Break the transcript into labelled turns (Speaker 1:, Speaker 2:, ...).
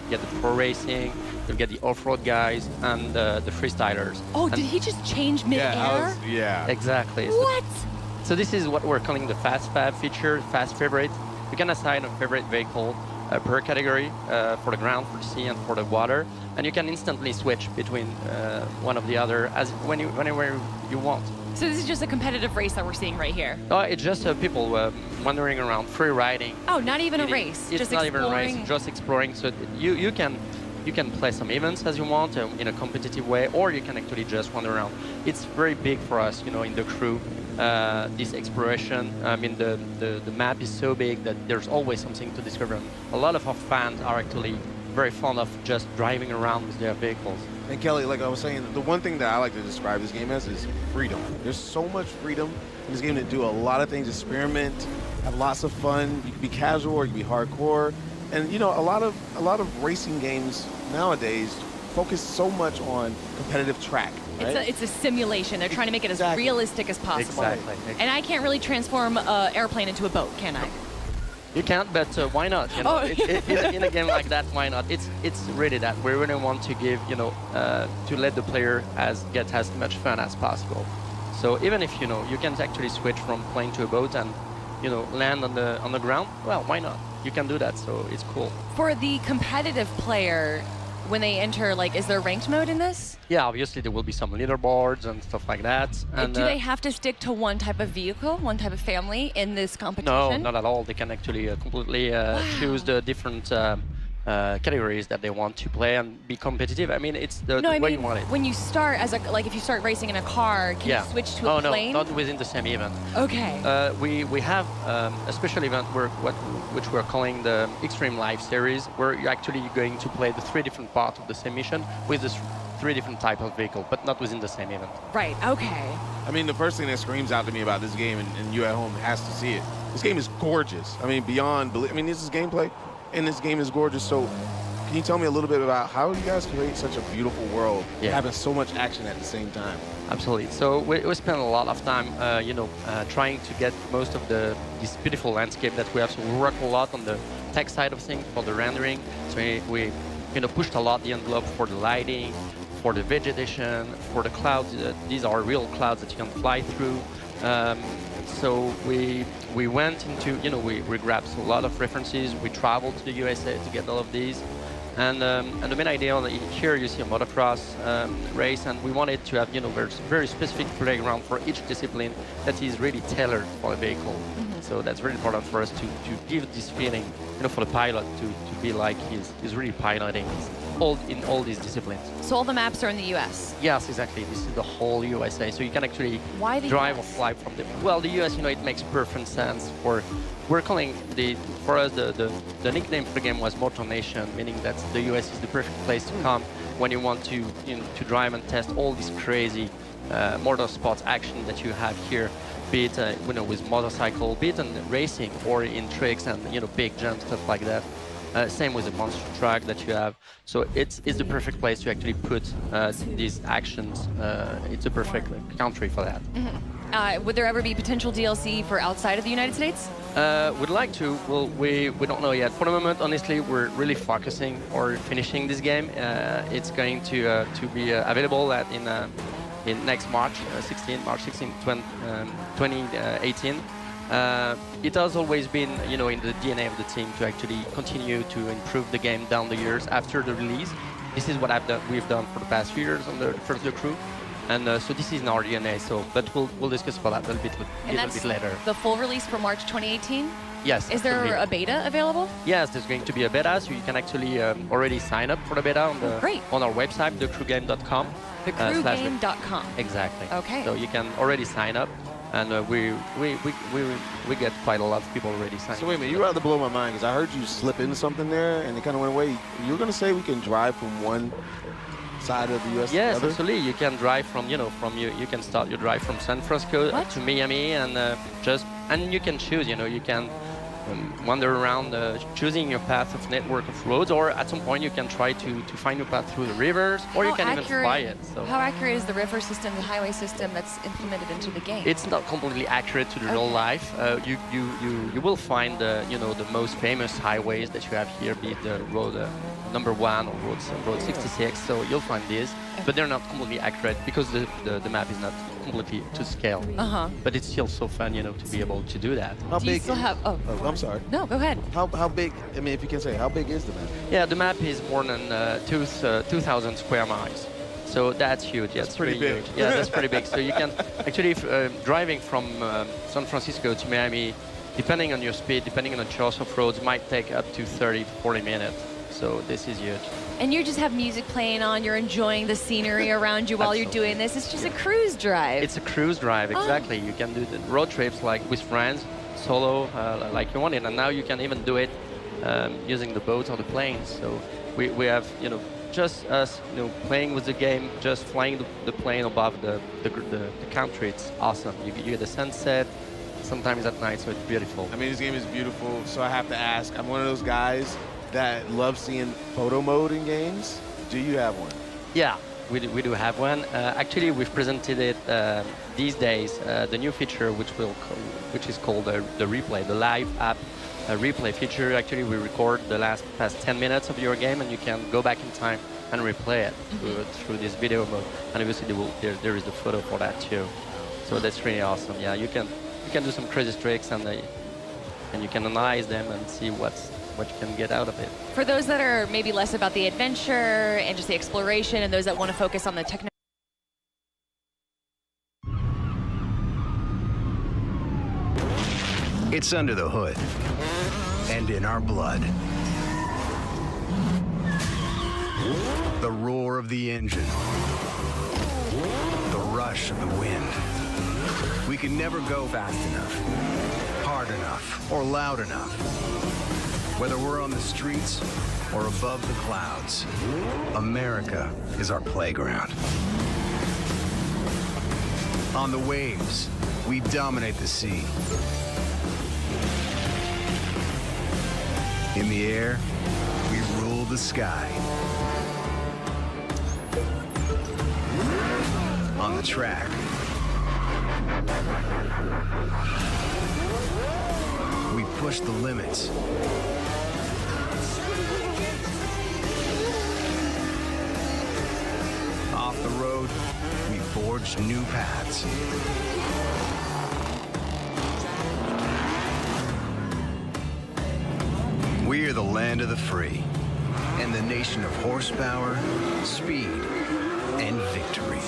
Speaker 1: get the pro racing, you'll get the off-road guys, and the freestylers.
Speaker 2: Oh,
Speaker 1: and
Speaker 2: did he just change mid-air?
Speaker 3: Yeah.
Speaker 1: Exactly.
Speaker 2: What?
Speaker 1: So this is what we're calling the fast fab feature, fast favorite. You can assign a favorite vehicle per category for the ground, for the sea, and for the water, and you can instantly switch between one of the other whenever you want.
Speaker 2: So this is just a competitive race that we're seeing right here.
Speaker 1: Oh, it's just people wandering around, free riding.
Speaker 2: Oh, not even a race.
Speaker 1: It's
Speaker 2: just
Speaker 1: not
Speaker 2: exploring.
Speaker 1: even a race, just exploring. So you can play some events as you want in a competitive way, or you can actually just wander around. It's very big for us, in the crew. This exploration. I mean, the map is so big that there's always something to discover. A lot of our fans are actually very fond of just driving around with their vehicles.
Speaker 3: And Kelly, like I was saying, the one thing that I like to describe this game as is freedom. There's so much freedom in this game to do a lot of things, experiment, have lots of fun. You can be casual or you can be hardcore. And a lot of racing games nowadays focus so much on competitive track. Right?
Speaker 2: It's a simulation. They're trying to make it as realistic as possible.
Speaker 1: Exactly.
Speaker 2: And I can't really transform an airplane into a boat, can I?
Speaker 1: You can't, but why not? In a game like that, why not? It's really that we really want to give, to let the player get as much fun as possible. So even if you can actually switch from plane to a boat and land on the ground, well, why not? You can do that, so it's cool.
Speaker 2: For the competitive player, when they enter, is there ranked mode in this?
Speaker 1: Yeah, obviously there will be some leaderboards and stuff like that. And,
Speaker 2: do they have to stick to one type of vehicle, one type of family in this
Speaker 1: No,
Speaker 2: competition?
Speaker 1: not at all. They can actually completely choose the different categories that they want to play and be competitive. I mean, it's the way you want it.
Speaker 2: When you start as if you start racing in a car, can you switch to a plane?
Speaker 1: No, not within the same event.
Speaker 2: Okay.
Speaker 1: We have a special event which we're calling the Extreme Life Series, where you're actually going to play the 3 different parts of the same mission with the 3 different types of vehicle, but not within the same event.
Speaker 2: Right. Okay.
Speaker 3: I mean, the first thing that screams out to me about this game, and you at home has to see it. This game is gorgeous. I mean, beyond belief. I mean, this is gameplay. And this game is gorgeous. So can you tell me a little bit about how you guys create such a beautiful world, having so much action at the same time?
Speaker 1: Absolutely. So we spend a lot of time, trying to get most of this beautiful landscape that we have. So we work a lot on the tech side of things for the rendering. So we pushed a lot the envelope for the lighting, for the vegetation, for the clouds. These are real clouds that you can fly through. So we went into, we grabbed a lot of references. We traveled to the USA to get all of these. And the main idea here you see a motocross race, and we wanted to have, very specific playground for each discipline that is really tailored for a vehicle. Mm-hmm. So that's really important for us to give this feeling, for the pilot to be like he's really piloting in all these disciplines.
Speaker 2: So all the maps are in the U.S.?
Speaker 1: Yes, exactly. This is the whole USA. So you can actually drive or fly from the U.S., it makes perfect sense we're calling for us the nickname for the game was Motor Nation, meaning that the U.S. is the perfect place to come when you want to drive and test all this crazy motorsports action that you have here, be it with motorcycle, be it in racing or in tricks and big jumps, stuff like that. Same with the monster truck that you have. So it's the perfect place to actually put these actions. It's a perfect country for that.
Speaker 2: Mm-hmm. Would there ever be potential DLC for outside of the United States?
Speaker 1: We'd like to. Well, we don't know yet. For the moment, honestly, we're really focusing or finishing this game. It's going to be available in next March 16, 2018. It has always been, in the DNA of the team to actually continue to improve the game down the years after the release. This is what we've done for the past few years on the crew. And so this is in our DNA, but we'll discuss about that a little bit later.
Speaker 2: The full release for March 2018?
Speaker 1: Yes.
Speaker 2: Is there a beta available?
Speaker 1: Yes, there's going to be a beta, so you can actually already sign up for the beta on our website, thecrewgame.com.
Speaker 2: Thecrewgame.com.
Speaker 1: Exactly.
Speaker 2: Okay.
Speaker 1: So you can already sign up, and we get quite a lot of people already signed up.
Speaker 3: So wait a minute, you're about to blow my mind, because I heard you slip into something there, and it kind of went away. You were going to say we can drive from one side of the U.S.
Speaker 1: Yes,
Speaker 3: to the other?
Speaker 1: absolutely. You can drive from, you can start your drive from San Francisco to Miami, and you can choose, you can wander around choosing your path of network of roads, or at some point you can try to find your path through the rivers, or you can even fly it. So
Speaker 2: how accurate is the river system, the highway system that's implemented into the game?
Speaker 1: It's not completely accurate to the real life. You will find the most famous highways that you have here, be it the road number 1 or road 66. So you'll find these, but they're not completely accurate because the map is not completely to scale. But it's still so fun, you know, to be able to do that.
Speaker 3: How
Speaker 2: Do you
Speaker 3: big?
Speaker 2: still have? Oh,
Speaker 3: I'm sorry.
Speaker 2: no, go ahead.
Speaker 3: How big? I mean, if you can say, how big is the map?
Speaker 1: Yeah, the map is more than 2,000 square miles. So that's huge. Yeah,
Speaker 3: That's
Speaker 1: it's
Speaker 3: pretty
Speaker 1: really
Speaker 3: big.
Speaker 1: huge. Yeah, that's pretty big. So you can actually, driving from San Francisco to Miami, depending on your speed, depending on the choice of roads, might take up to 30 to 40 minutes. So this is huge.
Speaker 2: And you just have music playing on. You're enjoying the scenery around you while you're
Speaker 1: Absolutely.
Speaker 2: doing this. It's just a cruise drive.
Speaker 1: It's a cruise drive, exactly. You can do the road trips like with friends, solo, like you want it. And now you can even do it using the boats or the planes. So we have, you know, just us, you know, playing with the game, just flying the plane above the country. It's awesome. You get the sunset, sometimes at night, so it's beautiful.
Speaker 3: I mean, this game is beautiful. So I have to ask. I'm one of those guys that love seeing photo mode in games. Do you have one?
Speaker 1: Yeah, we do have one. Actually, we've presented it these days. The new feature, which is called the replay, the live app replay feature. Actually, we record the past 10 minutes of your game, and you can go back in time and replay it through this video mode. And obviously, there is the photo for that too. So that's really awesome. Yeah, you can do some crazy tricks, and you can analyze them and see what you can get out of it.
Speaker 2: For those that are maybe less about the adventure and just the exploration, and those that want to focus on the technical.
Speaker 4: It's under the hood and in our blood. The roar of the engine, the rush of the wind. We can never go fast enough, hard enough, or loud enough. Whether we're on the streets or above the clouds, America is our playground. On the waves, we dominate the sea. In the air, we rule the sky. On the track, we push the limits. Off the road, we forge new paths. We are the land of the free and the nation of horsepower, speed, and victory.